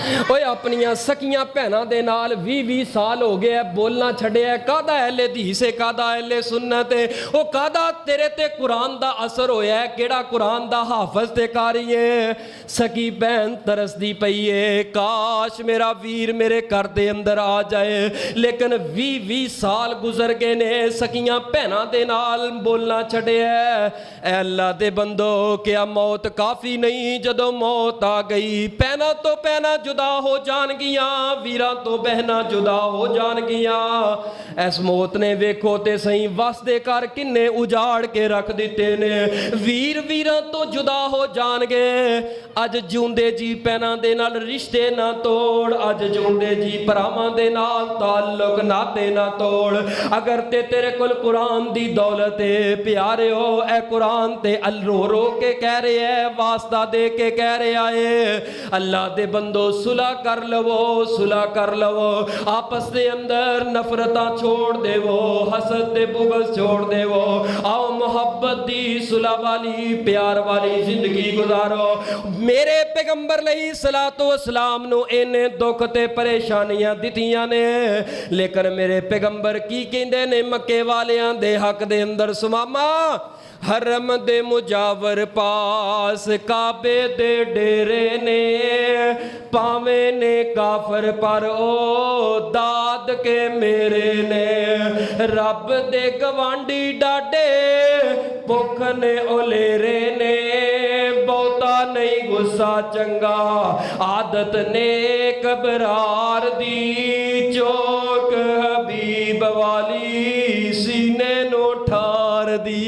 ओए अपनियां सकियां भैनां दे नाल 20-20 साल हो गए बोलना छड़िया कादा अहले हदीस है कादा अहले सुन्नत है ओ कादा तेरे ते कुरान दा असर होया है केड़ा कुरान दा हाफज ते कारी है। सकी भैन तरसदी पई है काश मेरा वीर मेरे घर दे अंदर आ जाए लेकिन 20-20 साल गुजर गए ने सकियां भैनां दे नाल बोलना छड़िया। ऐ अल्लाह दे बंदो क्या मौत काफ़ी नहीं जदों मौत आ गई भैनां तो भैनां जुदा हो जाणगियां वीरां तो बहनां जुदा हो जाणगियां। इस मौत ने वेखो ते सही वस दे घर किन्ने उजाड़ के रख दिते ने वीर वीरां तो जुदा हो जाणगे। अज जिउंदे जी भैनां दे नाल रिश्ते ना तोड़ अज जिउंदे जी भरावां दे नाल ताल्लुक नाते ना तोड़। अगर ते तेरे कोल कुरान दी दौलत है प्यारे हो ए कुरान ते रो रो के कह रहे है वास्ता दे के कह रहा है अल्लाह दे बंदो सुलह कर लवो सुलह कर लवो आपस दे अंदर नफरतां छोड़ देवो हसद ते बुग़्ज़ छोड़ देवो आओ मोहब्बत दी सुलह वाली प्यार वाली जिंदगी गुजारो। मेरे पैगंबर अलैहिस्सलातु वस्सलाम नू इन्ने दुख ते परेशानियां दित्तियां ने लेकिन मेरे पैगंबर की कहंदे ने मक्के वालियां दे हक दे अंदर सुमामा हरम दे मुजावर पास काबे दे डेरे ने पावे ने काफर पर ओ दाद के मेरे ने रब दे गवांडी डाडे भुख ने ओलेरे ने बहुता नहीं गुस्सा चंगा आदत ने कबरार दी चौक हबीब वाली सीने नो ठार दी।